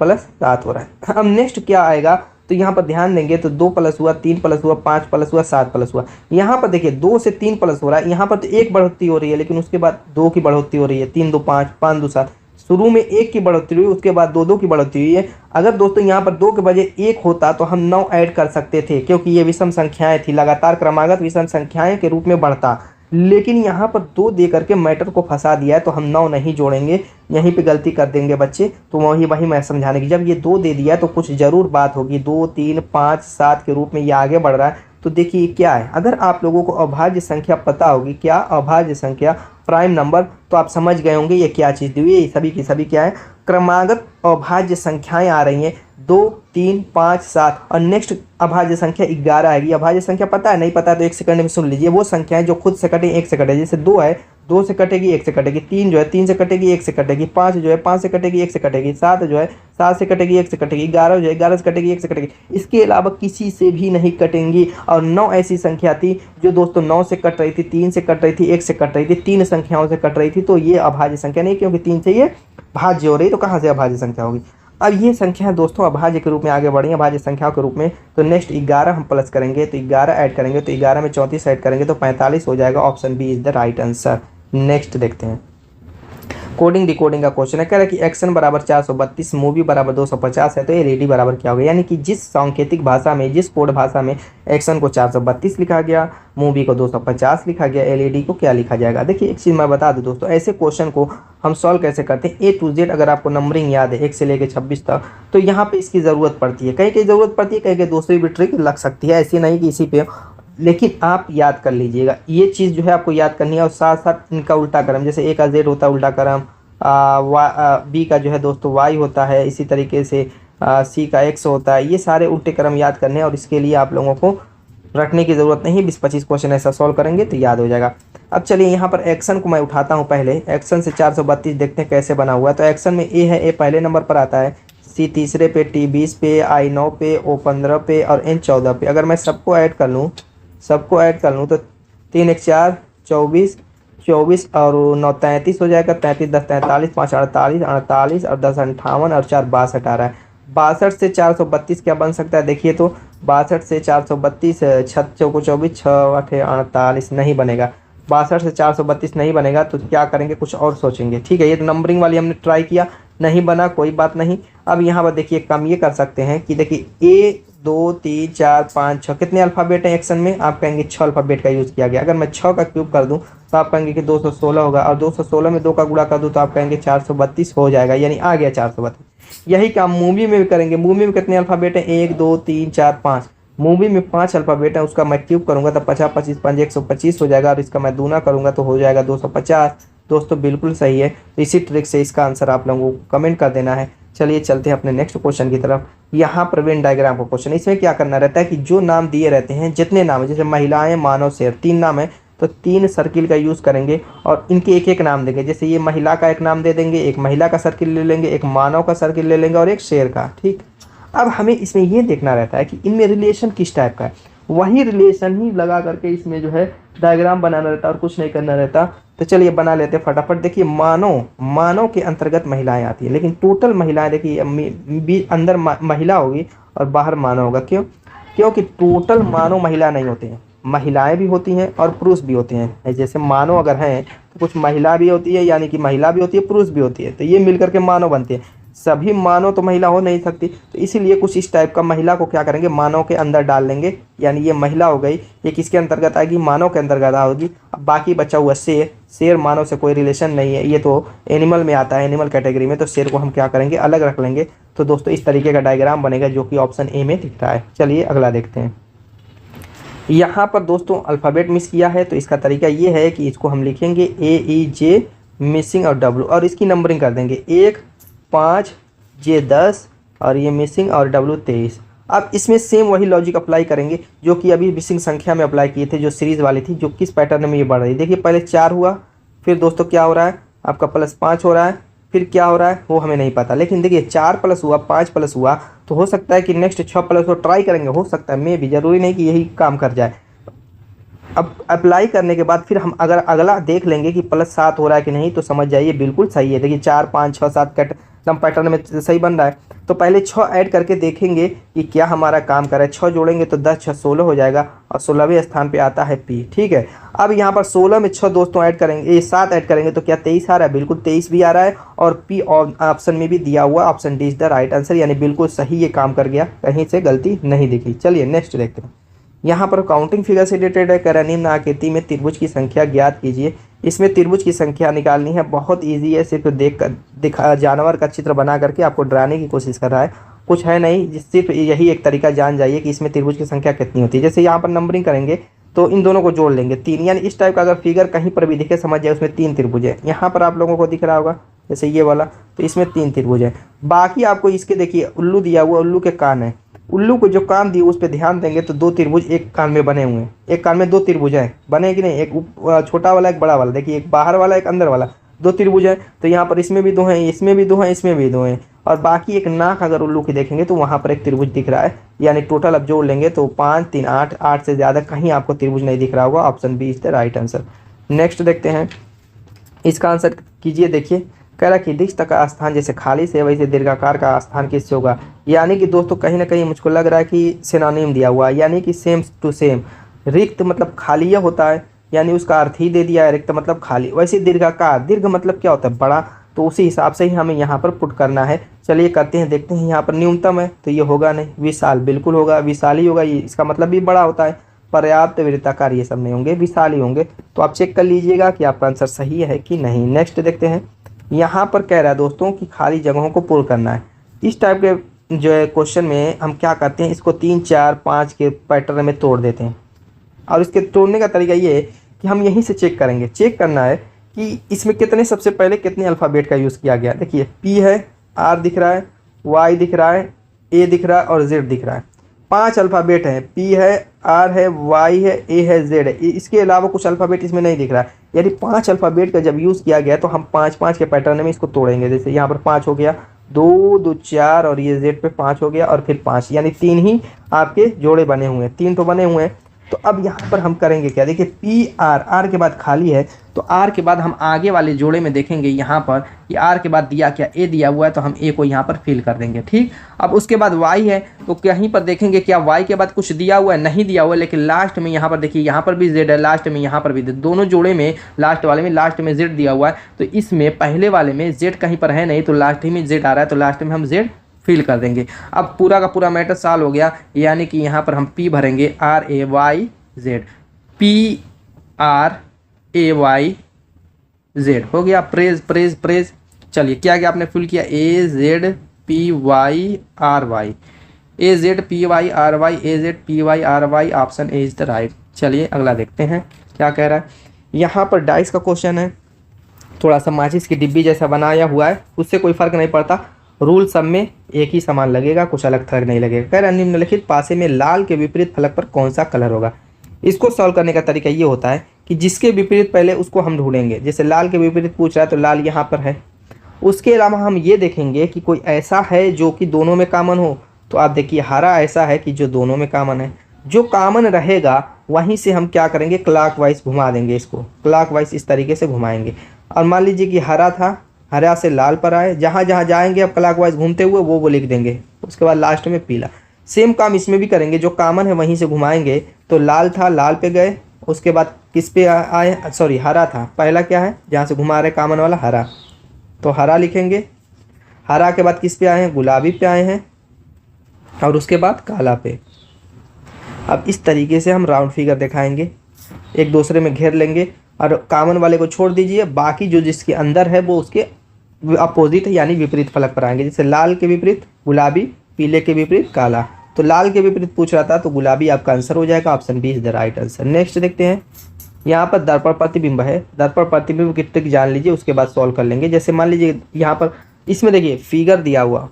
+7 हो रहा है। अब नेक्स्ट क्या आएगा? तो यहाँ पर ध्यान देंगे तो 2 प्लस हुआ, 3 प्लस हुआ, 5 प्लस हुआ, 7 प्लस हुआ। यहाँ पर देखिए 2 से 3 प्लस हो रहा है। यहाँ पर तो 1 बढ़ोतरी हो रही है, लेकिन उसके बाद 2 की बढ़ोतरी हो रही है। 3 2 5, 5 2 7। शुरू में 1 की बढ़ोतरी हुई, उसके बाद 2 2 की बढ़ोतरी हुई है। अगर दोस्तों यहाँ पर 2 के बजाय 1 होता तो हम 9 ऐड कर सकते थे, क्योंकि ये विषम संख्याएं थी, लगातार क्रमागत विषम संख्याएं के रूप में बढ़ता। लेकिन यहाँ पर 2 दे करके मैटर को फंसा दिया है, तो हम 9 नहीं जोड़ेंगे। यहीं पे गलती कर देंगे बच्चे। तो वही मैं समझाने की, जब ये 2 दे दिया तो कुछ ज़रूर बात होगी। 2 3 5 7 के रूप में ये आगे बढ़ रहा है। तो देखिए क्या है, अगर आप लोगों को अभाज्य संख्या पता होगी, क्या अभाज्य संख्या, प्राइम नंबर, तो आप समझ गए होंगे ये क्या चीज़ दी हुई है। ये सभी की सभी क्या है? क्रमागत अभाज्य संख्याएं आ रही हैं, 2 3 5 7, और नेक्स्ट अभाज्य संख्या 11 आएगी। अभाज्य संख्या पता है? नहीं पता है तो 1 सेकंड में सुन लीजिए। वो संख्याएं जो खुद से कटे 1 से कटे, जैसे 2 है 2 से कटेगी 1 से कटेगी, 3 जो है 3 से कटेगी 1 से कटेगी, 5 जो है 5 से कटेगी 1 से कटेगी, 7 जो है 7 से कटेगी 1 से कटेगी, 11 जो है 11 से कटेगी 1 से कटेगी। इसके अलावा किसी से भी नहीं कटेंगी। और 9 ऐसी संख्या थी जो दोस्तों 9 से कट रही थी, 3 से कट रही थी, 1 से कट रही थी, 3 संख्याओं से कट रही थी। तो ये अभाज्य संख्या नहीं, क्योंकि 3 से ये भाज्य हो रही, तो कहाँ से अभाज्य संख्या होगी? अब ये संख्या दोस्तों अभाज्य के रूप में आगे बढ़ी, अभाज्य संख्याओं के रूप में। तो नेक्स्ट 11 हम प्लस करेंगे तो 11 ऐड करेंगे तो 11 में 34 ऐड करेंगे तो 45 हो जाएगा। Option B is the right answer. Next देखते हैं, कोडिंग डिकोडिंग का क्वेश्चन है। कह रहा है कि एक्शन बराबर 432, मूवी बराबर 250 है, तो एलईडी बराबर क्या होगा। यानी कि जिस सांकेतिक भाषा में, जिस कोड भाषा में एक्शन को 432 लिखा गया, मूवी को 250 लिखा गया, एलईडी को क्या लिखा जाएगा। देखिए एक चीज़ मैं बता दूं दोस्तों, ऐसे क्वेश्चन को हम सॉल्व कैसे करते हैं, A to Z अगर आपको नंबरिंग याद है 1 से लेकर 26 तक, तो यहाँ पे इसकी ज़रूरत पड़ती है, कहीं कहीं ज़रूरत पड़ती है, कहीं कहीं दूसरी भी ट्रिक लग सकती है, ऐसी नहीं कि इसी पे, लेकिन आप याद कर लीजिएगा ये चीज़ जो है आपको याद करनी है। और साथ साथ इनका उल्टा क्रम, जैसे ए का जेड होता है उल्टा क्रम, बी का जो है दोस्तों वाई होता है, इसी तरीके से सी का एक्स होता है, ये सारे उल्टे क्रम याद करने हैं। और इसके लिए आप लोगों को रखने की ज़रूरत नहीं, 20-25 क्वेश्चन ऐसा सॉल्व करेंगे तो याद हो जाएगा। अब चलिए यहाँ पर एक्शन को मैं उठाता हूँ, पहले एक्शन से 432 देखते हैं कैसे बना हुआ है। तो एक्शन में ए है, ए पहले नंबर पर आता है, सी तीसरे पे, टी 20 पे, आई 9 पे, ओ 15 पे और एन 14 पे। अगर मैं सबको ऐड कर लूँ तो 3 1 4 24, 24 और 9 33 हो जाएगा, 33 10 43, 5 48, 48 और 10 58 और 4 62 आ रहा है। 62 से 432 क्या बन सकता है, देखिए तो 62 से 432 6 चौको 24, 6 8 48 नहीं बनेगा। 62 से 432 नहीं बनेगा तो क्या करेंगे, कुछ और सोचेंगे। ठीक है, ये तो नंबरिंग वाली हमने ट्राई किया, नहीं बना, कोई बात नहीं। अब यहाँ पर देखिए काम ये कर सकते हैं कि देखिए 1 2 3 4 5 6 कितने अल्फ़ाबेट हैं एक्शन में, आप कहेंगे 6 अल्फ़ाबेट का यूज़ किया गया। अगर मैं 6 का क्यूब कर दूं तो आप कहेंगे कि 216 होगा, और 216 में 2 का गुणा कर दूं तो आप कहेंगे 432 हो जाएगा, यानी आ गया 432। यही काम मूवी में भी करेंगे। मूवी में कितने अल्फ़ाबेट हैं, 1 2 3 4 5, मूवी में 5 अल्फ़ाबेट है, उसका मैं क्यूब करूंगा तो 50 25 5 125 हो जाएगा, और इसका मैं दूना करूंगा तो हो जाएगा 250। दोस्तों बिल्कुल सही है, तो इसी ट्रिक से इसका आंसर आप लोगों को कमेंट कर देना है। चलिए चलते हैं अपने नेक्स्ट क्वेश्चन की तरफ। यहाँ पर वेन डायग्राम का क्वेश्चन, इसमें क्या करना रहता है कि जो नाम दिए रहते हैं, जितने नाम है, जैसे महिलाएं, मानव, शेर, 3 नाम है तो 3 सर्किल का यूज़ करेंगे और इनके एक एक नाम देंगे। जैसे ये महिला का एक नाम दे देंगे, एक महिला का सर्किल ले लेंगे, एक मानव का सर्किल ले लेंगे और एक शेर का। ठीक, अब हमें इसमें ये देखना रहता है कि इनमें रिलेशन किस टाइप का है, वही रिलेशन ही लगा करके इसमें जो है डायग्राम बनाना रहता है और कुछ नहीं करना रहता। तो चलिए बना लेते हैं फटाफट। देखिए मानव के अंतर्गत महिलाएं आती हैं, लेकिन टोटल महिलाएं देखिए अंदर महिला होगी और बाहर मानव होगा। क्यों? क्योंकि टोटल मानव महिला नहीं होते हैं, महिलाएं भी होती हैं और पुरुष भी होते हैं। जैसे मानव अगर हैं तो कुछ महिला भी होती है, यानी कि महिला भी होती है, पुरुष भी होती है, तो ये मिलकर के मानव बनते हैं। सभी मानव तो महिला हो नहीं सकती, तो इसीलिए कुछ इस टाइप का महिला को क्या करेंगे, मानव के अंदर डाल लेंगे, यानी ये महिला हो गई, ये किसके अंतर्गत आएगी, मानव के अंतर्गत होगी। अब बाकी बचा हुआ शेर मानव से कोई रिलेशन नहीं है, ये तो एनिमल में आता है, एनिमल कैटेगरी में, तो शेर को हम क्या करेंगे, अलग रख लेंगे। तो दोस्तों इस तरीके का डायग्राम बनेगा जो कि ऑप्शन ए में दिख रहा है। चलिए अगला देखते हैं। यहाँ पर दोस्तों अल्फ़ाबेट मिस किया है, तो इसका तरीका ये है कि इसको हम लिखेंगे AEJ मिसिंग और W, और इसकी नंबरिंग कर देंगे 1 5 J 10 और ये मिसिंग और W 23। अब इसमें सेम वही लॉजिक अप्लाई करेंगे जो कि अभी मिसिंग संख्या में अप्लाई किए थे, जो सीरीज़ वाली थी, जो किस पैटर्न में ये बढ़ रही है। देखिए पहले 4 हुआ, फिर दोस्तों क्या हो रहा है आपका +5 हो रहा है, फिर क्या हो रहा है वो हमें नहीं पता, लेकिन देखिए 4 प्लस हुआ, 5 प्लस हुआ, तो हो सकता है कि नेक्स्ट 6 प्लस हो, ट्राई करेंगे, हो सकता है, मे भी, जरूरी नहीं कि यही काम कर जाए। अब अप्लाई करने के बाद फिर हम अगर अगला देख लेंगे कि +7 हो रहा है कि नहीं, तो समझ जाइए बिल्कुल सही है। देखिए 4 5 6 7 कट एकदम पैटर्न में सही बन रहा है। तो पहले 6 ऐड करके देखेंगे कि क्या हमारा काम कर रहा है। 6 जोड़ेंगे तो 10 6 16 हो जाएगा, और 16वें स्थान पे आता है P। ठीक है, अब यहाँ पर 16 में 6 दोस्तों ऐड करेंगे, ये 7 ऐड करेंगे तो क्या 23 आ रहा है, बिल्कुल 23 भी आ रहा है, और P ऑप्शन में भी दिया हुआ, option D is the right answer, यानी बिल्कुल सही ये काम कर गया, कहीं से गलती नहीं दिखी। चलिए नेक्स्ट देखते हैं। यहाँ पर काउंटिंग फिगर से रिलेटेड है, कह रहा निम्न आकृति में त्रिभुज की संख्या ज्ञात कीजिए। इसमें त्रिभुज की संख्या निकालनी है, बहुत इजी है, सिर्फ दिखा जानवर का चित्र बना करके आपको डराने की कोशिश कर रहा है, कुछ है नहीं, सिर्फ यही एक तरीका जान जाइए कि इसमें त्रिभुज की संख्या कितनी होती है। जैसे यहाँ पर नंबरिंग करेंगे तो इन दोनों को जोड़ लेंगे 3, यानी इस टाइप का अगर फिगर कहीं पर भी दिखे समझ जाए उसमें 3 त्रिभुज है। यहाँ पर आप लोगों को दिख रहा होगा जैसे ये वाला, तो इसमें 3 त्रिभुज है। बाकी आपको इसके देखिए उल्लू दिया हुआ, उल्लू के कान है, उल्लू को जो कान दिए उस पर ध्यान देंगे तो 2 त्रिभुज एक कान में बने हुए हैं, एक कान में 2 त्रिभुज हैं, बने कि नहीं, एक छोटा वाला एक बड़ा वाला, देखिए एक बाहर वाला एक अंदर वाला, 2 त्रिभुज है। तो यहाँ पर इसमें भी 2 हैं, इसमें भी 2 हैं, इसमें भी 2 हैं, और बाकी एक नाक अगर उल्लू की देखेंगे तो वहाँ पर एक त्रिभुज दिख रहा है, यानी टोटल अब जोड़ लेंगे तो 5 3 8, 8 से ज़्यादा कहीं आपको त्रिभुज नहीं दिख रहा होगा, option B is the right answer. Next देखते हैं, इसका आंसर कीजिए। देखिए कह रहा कि रिक्त का स्थान जैसे खाली से वैसे दीर्घाकार का स्थान किससे होगा, यानी कि दोस्तों कहीं ना कहीं मुझको लग रहा है कि सिनोनिम दिया हुआ है, यानी कि सेम टू सेम। रिक्त मतलब खाली होता है, यानी उसका अर्थ ही दे दिया है, रिक्त मतलब खाली। वैसे दीर्घाकार, दीर्घ मतलब क्या होता है, बड़ा, तो उसी हिसाब से ही हमें यहाँ पर पुट करना है। चलिए करते हैं, देखते हैं। यहाँ पर न्यूनतम है तो ये होगा नहीं, विशाल बिल्कुल होगा, विशाल ही होगा, ये इसका मतलब भी बड़ा होता है। पर्याप्त, वृत्ताकार ये सब नहीं होंगे, विशाल ही होंगे। तो आप चेक कर लीजिएगा कि आपका आंसर सही है कि नहीं। नेक्स्ट देखते हैं। यहाँ पर कह रहा है दोस्तों कि खाली जगहों को पूर्ण करना है। इस टाइप के जो है क्वेश्चन में हम क्या करते हैं, इसको 3, 4, 5 के पैटर्न में तोड़ देते हैं। और इसके तोड़ने का तरीका ये है कि हम यहीं से चेक करेंगे। चेक करना है कि इसमें कितने, सबसे पहले कितने अल्फ़ाबेट का यूज़ किया गया। देखिए पी है, आर दिख रहा है, वाई दिख रहा है, ए दिख रहा है और जेड दिख रहा है। 5 अल्फ़ाबेट हैं, पी है, आर है, वाई है, ए है, जेड है। इसके अलावा कुछ अल्फ़ाबेट इसमें नहीं दिख रहा है। यदि 5 अल्फ़ाबेट का जब यूज़ किया गया तो हम 5-5 के पैटर्न में इसको तोड़ेंगे। जैसे यहाँ पर 5 हो गया, 2, 2, 4 और ये जेड पे 5 हो गया और फिर 5, यानी 3 ही आपके जोड़े बने हुए हैं, 3 तो बने हुए हैं। तो अब यहाँ पर हम करेंगे क्या, देखिए पी आर, आर के बाद खाली है तो आर के बाद हम आगे वाले जोड़े में देखेंगे यहाँ पर कि आर के बाद दिया क्या, ए दिया हुआ है तो हम ए को यहाँ पर फिल कर देंगे। ठीक, अब उसके बाद वाई है तो कहीं पर देखेंगे क्या वाई के बाद कुछ दिया हुआ है, नहीं दिया हुआ है, लेकिन लास्ट में यहाँ पर देखिए यहाँ पर भी जेड है, लास्ट में यहाँ पर भी, दोनों जोड़े में लास्ट वाले में लास्ट में जेड दिया हुआ है। तो इसमें पहले वाले में जेड कहीं पर है नहीं तो लास्ट ही में जेड आ रहा है, तो लास्ट में हम जेड फिल कर देंगे। अब पूरा का पूरा मैटर सॉल्व हो गया, यानी कि यहाँ पर हम पी भरेंगे, R A Y Z, P R A Y Z हो गया। Praise praise praise. चलिए क्या क्या आपने फिल किया, A Z P Y R Y, A Z P Y R Y, A Z P Y R Y, option A is the right. चलिए अगला देखते हैं क्या कह रहा है। यहाँ पर डाइस का क्वेश्चन है, थोड़ा सा माचिस की डिब्बी जैसा बनाया हुआ है, उससे कोई फर्क नहीं पड़ता, रूल सब में एक ही समान लगेगा, कुछ अलग थलग नहीं लगेगा। कह रहा है निम्नलिखित पासे में लाल के विपरीत फलक पर कौन सा कलर होगा। इसको सॉल्व करने का तरीका ये होता है कि जिसके विपरीत पहले उसको हम ढूंढेंगे। जैसे लाल के विपरीत पूछ रहा है तो लाल यहाँ पर है। उसके अलावा हम ये देखेंगे कि कोई ऐसा है जो कि दोनों में कॉमन हो। तो आप देखिए हरा ऐसा है कि जो दोनों में कॉमन है, जो कॉमन रहेगा वहीं से हम क्या करेंगे, क्लॉकवाइज घुमा देंगे, इसको क्लॉकवाइज इस तरीके से घुमाएंगे। और मान लीजिए कि हरा था, हरा से लाल पर आए, जहाँ जहाँ जाएंगे अब क्लॉकवाइज घूमते हुए वो लिख देंगे। उसके बाद लास्ट में पीला। सेम काम इसमें भी करेंगे, जो कॉमन है वहीं से घुमाएंगे। तो लाल था, लाल पे गए, उसके बाद किस पे आए, सॉरी हरा था, पहला क्या है जहाँ से घुमा रहे कॉमन वाला, हरा, तो हरा लिखेंगे। हरा के बाद किस पे आए हैं, गुलाबी पे आए हैं, और उसके बाद काला पे। अब इस तरीके से हम राउंड फिगर दिखाएंगे, एक दूसरे में घेर लेंगे और कॉमन वाले को छोड़ दीजिए, बाकी जो जिसके अंदर है वो उसके अपोजिट है यानी विपरीत फलक पर आएंगे। जैसे लाल के विपरीत गुलाबी, पीले के विपरीत काला। तो लाल के विपरीत पूछ रहा था तो गुलाबी आपका आंसर हो जाएगा, option B is the right answer. Next देखते हैं। यहाँ पर दर्पण प्रतिबिंब है, दर्पण प्रतिबिंब की ट्रिक जान लीजिए, उसके बाद सॉल्व कर लेंगे। जैसे मान लीजिए यहाँ पर इसमें देखिए फिगर दिया हुआ,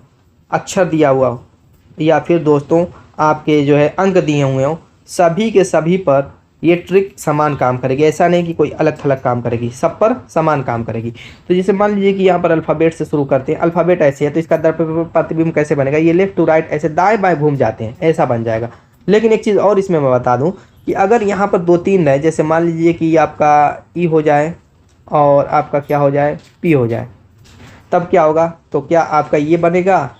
अक्षर दिया हुआ, या फिर दोस्तों आपके जो है अंक दिए हुए हों, सभी के सभी पर ये ट्रिक समान काम करेगी। ऐसा नहीं कि कोई अलग थलग काम करेगी, सब पर समान काम करेगी। तो जैसे मान लीजिए कि यहाँ पर अल्फ़ाबेट से शुरू करते हैं, अल्फ़ाबेट ऐसे है तो इसका दर्पण प्रतिबिंब कैसे बनेगा, ये लेफ्ट टू राइट ऐसे दाएं बाएं घूम जाते हैं, ऐसा बन जाएगा। लेकिन एक चीज़ और इसमें मैं बता दूं कि अगर यहाँ पर 2-3 रहे, जैसे मान लीजिए कि आपका ई हो जाए और आपका क्या हो जाए, पी हो जाए, तब क्या होगा, तो क्या आपका ये बनेगा,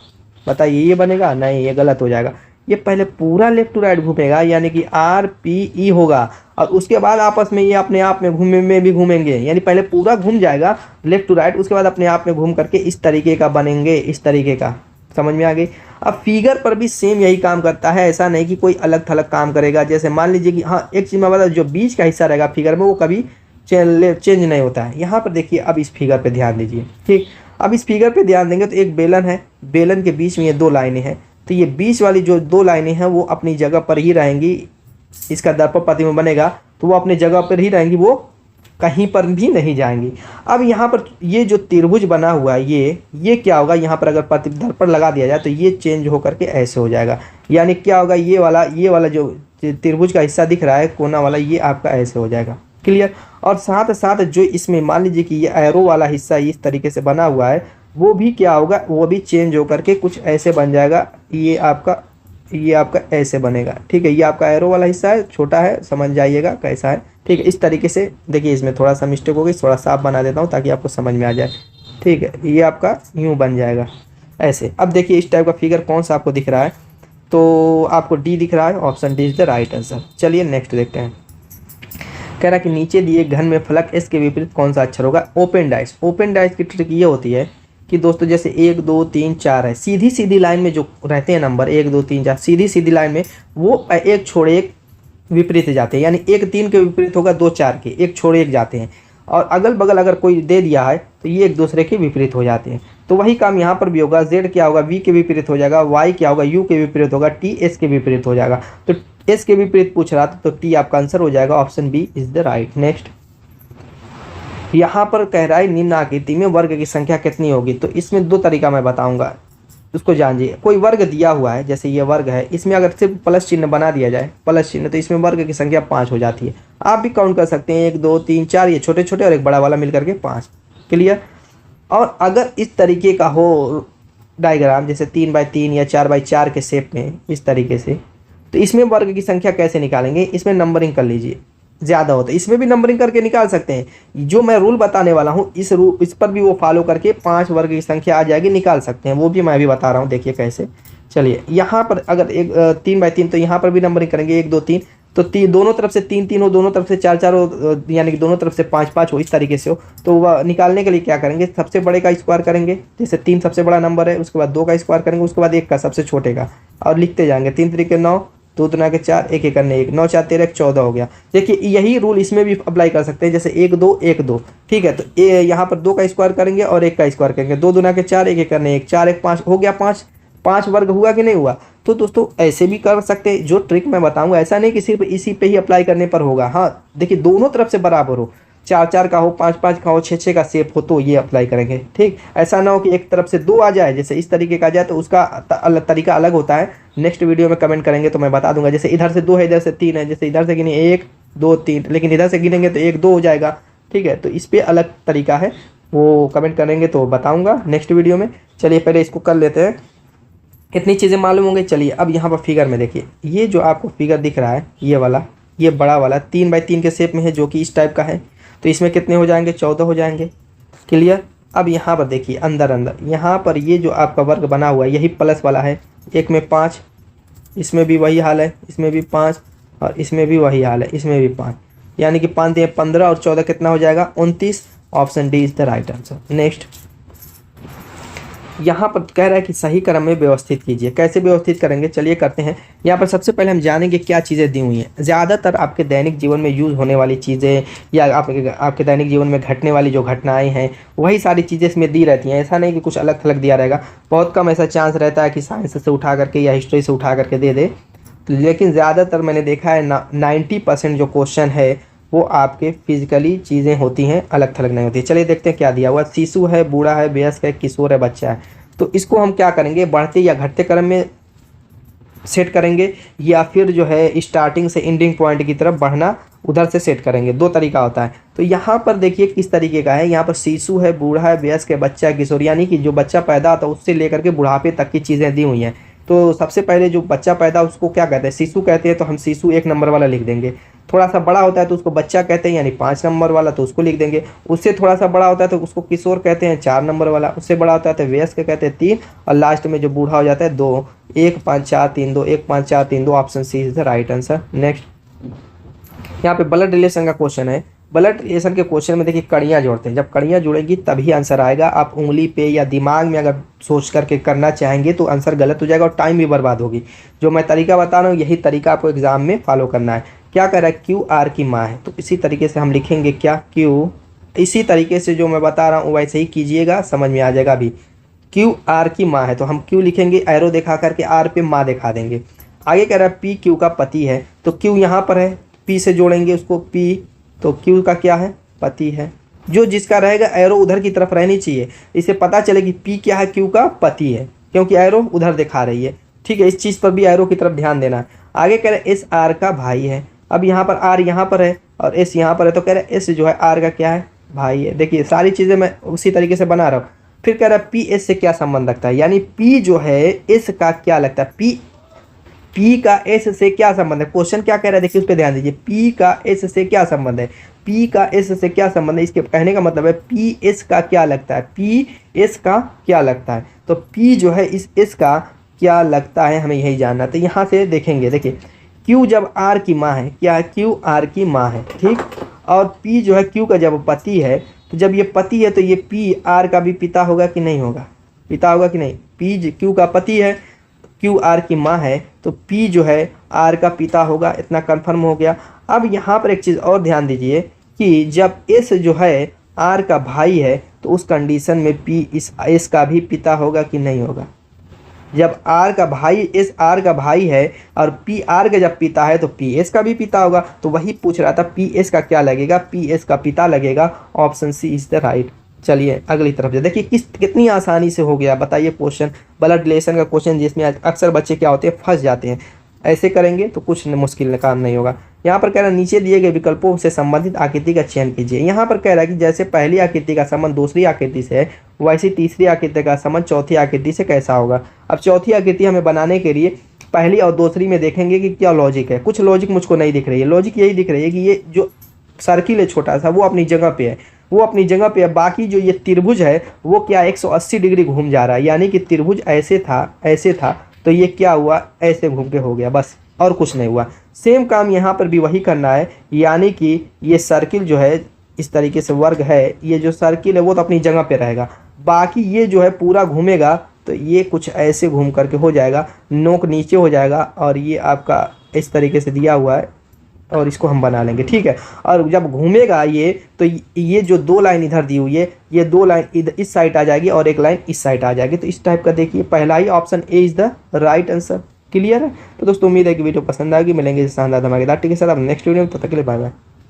बताइए ये बनेगा, नहीं ये गलत हो जाएगा। ये पहले पूरा लेफ्ट टू राइट घूमेगा यानी कि आर पी ई होगा, और उसके बाद आपस में ये अपने आप में घूमे में भी घूमेंगे, यानी पहले पूरा घूम जाएगा लेफ्ट टू राइट, उसके बाद अपने आप में घूम करके इस तरीके का बनेंगे, इस तरीके का। समझ में आ गई। अब फिगर पर भी सेम यही काम करता है, ऐसा नहीं कि कोई अलग थलग काम करेगा। जैसे मान लीजिए कि हाँ एक चीज़ मैं बता, जो बीच का हिस्सा रहेगा फिगर में वो कभी चेंज नहीं होता है। यहाँ पर देखिए, अब इस फिगर पर ध्यान दीजिए, ठीक। अब इस फिगर पे ध्यान देंगे तो एक बेलन है, बेलन के बीच में ये 2 लाइनें हैं, तो ये बीच वाली जो 2 लाइनें हैं वो अपनी जगह पर ही रहेंगी। इसका दर्पण प्रतिबिंब बनेगा तो वो अपनी जगह पर ही रहेंगी, वो कहीं पर भी नहीं जाएंगी। अब यहाँ पर ये जो त्रिभुज बना हुआ है ये क्या होगा, यहाँ पर अगर दर्पण लगा दिया जाए तो ये चेंज होकर के ऐसे हो जाएगा। यानी क्या होगा, ये वाला जो त्रिभुज का हिस्सा दिख रहा है कोना वाला, ये आपका ऐसे हो जाएगा। क्लियर। और साथ साथ जो इसमें मान लीजिए कि ये एरो वाला हिस्सा इस तरीके से बना हुआ है, वो भी क्या होगा, वो भी चेंज होकर के कुछ ऐसे बन जाएगा। ये आपका ऐसे बनेगा, ठीक है। ये आपका एरो वाला हिस्सा है, छोटा है, समझ जाइएगा कैसा है, ठीक है। इस तरीके से देखिए, इसमें थोड़ा सा मिस्टेक हो गई, थोड़ा साफ बना देता हूँ ताकि आपको समझ में आ जाए, ठीक है। ये आपका यूँ बन जाएगा ऐसे। अब देखिए इस टाइप का फिगर कौन सा आपको दिख रहा है, तो आपको डी दिख रहा है, option D is the right answer. चलिए नेक्स्ट देखते हैं। कह रहा है कि नीचे दिए घन में फलक एस के विपरीत कौन सा अक्षर होगा? Open dice. ओपन डाइस की ट्रिक ये होती है कि दोस्तों जैसे 1 2 3 4 है, सीधी सीधी लाइन में जो रहते हैं नंबर 1 2 3 4 सीधी सीधी लाइन में, वो एक छोड़े एक विपरीत जाते हैं, यानी 1 3 के विपरीत होगा 2 4 के, एक छोड़े एक जाते हैं। और अगल बगल अगर कोई दे दिया है तो ये एक दूसरे के विपरीत हो जाते हैं। तो वही काम यहाँ पर भी होगा। Z क्या होगा? V के विपरीत हो जाएगा। Y क्या होगा? U के विपरीत होगा। T S के विपरीत हो जाएगा। तो S के विपरीत पूछ रहा था तो T आपका आंसर हो जाएगा। Option B is the right. Next, यहाँ पर कह रहा है निम्न आकृति में वर्ग की संख्या कितनी होगी? तो इसमें 2 तरीका मैं बताऊंगा, उसको जानिए। कोई वर्ग दिया हुआ है, जैसे ये वर्ग है, इसमें अगर सिर्फ प्लस चिन्ह बना दिया जाए, प्लस चिन्ह, तो इसमें वर्ग की संख्या 5 हो जाती है। आप भी काउंट कर सकते हैं 1 2 3 4, ये छोटे छोटे और एक बड़ा वाला मिलकर के 5। क्लियर? और अगर इस तरीके का हो डायग्राम, जैसे 3x3 या 4x4 के शेप में इस तरीके से, तो इसमें वर्ग की संख्या कैसे निकालेंगे? इसमें नंबरिंग कर लीजिए, ज़्यादा होता है। इसमें भी नंबरिंग करके निकाल सकते हैं। जो मैं रूल बताने वाला हूँ इस पर भी वो फॉलो करके 5 वर्ग की संख्या आ जाएगी, निकाल सकते हैं। वो भी मैं भी बता रहा हूँ, देखिए कैसे। चलिए, यहाँ पर अगर 3x3, तो यहाँ पर भी नंबरिंग करेंगे 1 2 3, तो दोनों तरफ से 3 3 हो, दोनों तरफ से 4 4 हो, यानी कि दोनों तरफ से 5 5 हो, इस तरीके से हो। तो वह निकालने के लिए क्या करेंगे? सबसे बड़े का स्क्वायर करेंगे, जैसे 3 सबसे बड़ा नंबर है, उसके बाद 2 का स्क्वायर करेंगे, उसके बाद 1 का सबसे छोटे का, और लिखते जाएंगे। 3 3 9, 2 3 4, 1 1 1, 9 4 13 14 हो गया। देखिए यही रूल इसमें भी अप्लाई कर सकते हैं, जैसे 1 2 1 2, ठीक है। तो यहाँ पर 2 का स्क्वायर करेंगे और 1 का स्क्वायर करेंगे, 2 2 4, 1 1 1, 4 1 5 हो गया। 5 वर्ग हुआ कि नहीं हुआ? तो दोस्तों ऐसे भी कर सकते हैं। जो ट्रिक मैं बताऊंगा ऐसा नहीं कि सिर्फ इसी पे ही अप्लाई करने पर होगा। हाँ, देखिए दोनों तरफ से बराबर हो, 4 4 का हो, 5 5 का हो, 6 6 का शेप हो, तो ये अप्लाई करेंगे। ठीक, ऐसा ना हो कि एक तरफ से 2 आ जाए, जैसे इस तरीके का आ जाए, तो उसका तरीका अलग होता है। नेक्स्ट वीडियो में कमेंट करेंगे तो मैं बता दूंगा। जैसे इधर से 2 है, इधर से 3 है, जैसे इधर से गिने 1 2 3, लेकिन इधर से गिनेंगे तो 1 2 हो जाएगा। ठीक है, तो इस पर अलग तरीका है, वो कमेंट करेंगे तो बताऊँगा नेक्स्ट वीडियो में। चलिए पहले इसको कर लेते हैं, इतनी चीज़ें मालूम होंगी। चलिए अब यहाँ पर फिगर में देखिए, ये जो आपको फिगर दिख रहा है, ये वाला, ये बड़ा वाला 3x3 के शेप में है, जो कि इस टाइप का है। तो इसमें कितने हो जाएंगे? 14 हो जाएंगे। क्लियर? अब यहाँ पर देखिए अंदर यहाँ पर ये जो आपका वर्ग बना हुआ है, यही प्लस वाला है। 1 में 5, इसमें भी वही हाल है, इसमें भी 5, और इसमें भी वही हाल है, इसमें भी 5, यानी कि 5 दिए 15 और 14 कितना हो जाएगा? 29। Option D is the right answer. Next, यहाँ पर कह रहा है कि सही क्रम में व्यवस्थित कीजिए। कैसे व्यवस्थित करेंगे? चलिए करते हैं। यहाँ पर सबसे पहले हम जानेंगे क्या चीज़ें दी हुई हैं। ज़्यादातर आपके दैनिक जीवन में यूज़ होने वाली चीज़ें, या आपके दैनिक जीवन में घटने वाली जो घटनाएं हैं, वही सारी चीज़ें इसमें दी रहती हैं। ऐसा नहीं कि कुछ अलग थलग दिया रहेगा। बहुत कम ऐसा चांस रहता है कि साइंस से उठा करके या हिस्ट्री से उठा करके दे दे, लेकिन ज़्यादातर मैंने देखा है 90% जो क्वेश्चन है वो आपके फिजिकली चीज़ें होती हैं, अलग थलग नहीं होती। चलिए देखते हैं क्या दिया हुआ। शिशु है, बूढ़ा है, वयस्क है, किशोर है, बच्चा है। तो इसको हम क्या करेंगे? बढ़ते या घटते क्रम में सेट करेंगे, या फिर जो है स्टार्टिंग से एंडिंग पॉइंट की तरफ बढ़ना, उधर से सेट करेंगे। 2 तरीका होता है। तो यहाँ पर देखिए किस तरीके का है। यहाँ पर शिशु है, बूढ़ा है, वयस्क है, बच्चा है, किशोर, यानी कि जो बच्चा पैदा होता है उससे लेकर के बुढ़ापे तक की चीज़ें दी हुई हैं। तो सबसे पहले जो बच्चा पैदा उसको क्या कहते हैं? शिशु कहते हैं, तो हम शिशु 1 नंबर वाला लिख देंगे। थोड़ा सा बड़ा होता है तो उसको बच्चा कहते हैं, यानी 5 नंबर वाला, तो उसको लिख देंगे। उससे थोड़ा सा बड़ा होता है तो उसको किशोर कहते हैं, 4 नंबर वाला। उससे बड़ा होता है तो वयस्क कहते हैं, 3, और लास्ट में जो बूढ़ा हो जाता है 2। 1 5 4 3 2, 1 5 4 3 2, option C is the right answer. Next, यहाँ पे ब्लड रिलेशन का क्वेश्चन है। ब्लड रिलेशन के क्वेश्चन में देखिए कड़ियाँ जोड़ते हैं। जब कड़ियाँ जुड़ेंगी तभी आंसर आएगा। आप उंगली पे या दिमाग में अगर सोच करके करना चाहेंगे तो आंसर गलत हो जाएगा और टाइम भी बर्बाद होगी। जो मैं तरीका बता रहा हूँ यही तरीका आपको एग्जाम में फॉलो करना है। क्या कह रहा है? क्यू आर की माँ है, तो इसी तरीके से हम लिखेंगे क्या? क्यू, इसी तरीके से जो मैं बता रहा हूँ वैसे ही कीजिएगा, समझ में आ जाएगा अभी। क्यू आर की माँ है तो हम क्यू लिखेंगे, एरो दिखा करके, आर पे माँ दिखा देंगे। आगे कह रहा है पी क्यू का पति है, तो क्यू यहाँ पर है, पी से जोड़ेंगे उसको, पी, तो क्यू का क्या है? पति है। जो जिसका रहेगा एरो उधर की तरफ रहनी चाहिए, इससे पता चले कि पी क्या है? क्यू का पति है, क्योंकि एरो उधर दिखा रही है। ठीक है, इस चीज़ पर भी एरो की तरफ ध्यान देना है। आगे कह रहे हैं एस आर का भाई है। अब यहाँ पर आर यहाँ पर है और एस यहाँ पर है, तो कह रहे हैं एस जो है आर का क्या है? भाई है। देखिए सारी चीज़ें मैं उसी तरीके से बना रहा हूँ। फिर कह रहा है पी एस से क्या संबंध रखता है, यानी पी जो है एस का क्या लगता है? पी का एस से क्या संबंध है? क्वेश्चन क्या कह रहा है देखिए, उस पर ध्यान दीजिए। पी का एस से क्या संबंध है? पी का एस से क्या संबंध है? इसके कहने का मतलब है पी एस का क्या लगता है? पी एस का क्या लगता है? तो पी जो है इस एस का क्या लगता है, हमें यही जानना। तो यहाँ से देखेंगे, देखिए क्यू जब आर की माँ है, क्या क्यू आर की माँ है, ठीक, और पी जो है क्यू का जब पति है, तो जब ये पति है तो ये पी आर का भी पिता होगा कि नहीं होगा, पिता होगा कि नहीं। पी क्यू का पति है, क्यू आर की माँ है, तो पी जो है आर का पिता होगा। इतना कंफर्म हो गया। अब यहाँ पर एक चीज़ और ध्यान दीजिए कि जब एस जो है आर का भाई है, तो उस कंडीशन में पी इस एस का भी पिता होगा कि नहीं होगा। जब आर का भाई एस आर का भाई है और पी आर का जब पिता है, तो पी एस का भी पिता होगा। तो वही पूछ रहा था, पी एस का क्या लगेगा, पी एस का पिता लगेगा। Option C is the right. चलिए अगली तरफ देखिए कितनी आसानी से हो गया, बताइए क्वेश्चन। ब्लड रिलेशन का क्वेश्चन जिसमें अक्सर बच्चे क्या होते हैं, फंस जाते हैं। ऐसे करेंगे तो कुछ मुश्किल काम नहीं होगा। यहाँ पर कह रहा है नीचे दिए गए विकल्पों से संबंधित आकृति का चयन कीजिए। यहाँ पर कह रहा है कि जैसे पहली आकृति का संबंध दूसरी आकृति से है, वैसे तीसरी आकृति का संबंध चौथी आकृति से कैसा होगा। अब चौथी आकृति हमें बनाने के लिए पहली और दूसरी में देखेंगे कि क्या लॉजिक है। कुछ लॉजिक मुझको नहीं दिख रही है। लॉजिक यही दिख रही है कि ये जो सर्किल है छोटा सा, वो अपनी जगह पे है, वो अपनी जगह पे है। बाकी जो ये त्रिभुज है वो क्या 180 डिग्री घूम जा रहा है, यानी कि त्रिभुज ऐसे था तो ये क्या हुआ, ऐसे घूम के हो गया, बस और कुछ नहीं हुआ। सेम काम यहाँ पर भी वही करना है, यानी कि ये सर्किल जो है इस तरीके से वर्ग है, ये जो सर्किल है वो तो अपनी जगह पे रहेगा। बाकी ये जो है पूरा घूमेगा तो ये कुछ ऐसे घूम करके हो जाएगा, नोक नीचे हो जाएगा, और ये आपका इस तरीके से दिया हुआ है और इसको हम बना लेंगे, ठीक है। और जब घूमेगा ये, तो ये जो दो लाइन इधर दी हुई है, ये दो लाइन इधर इस साइड आ जाएगी और एक लाइन इस साइड आ जाएगी। तो इस टाइप का देखिए, पहला ही option A is the right answer. Clear है। तो दोस्तों उम्मीद है कि वीडियो पसंद आएगी। मिलेंगे शानदार धमाकेदार टिप्स के साथ अब नेक्स्ट वीडियो में। तब तक के लिए बाय बाय।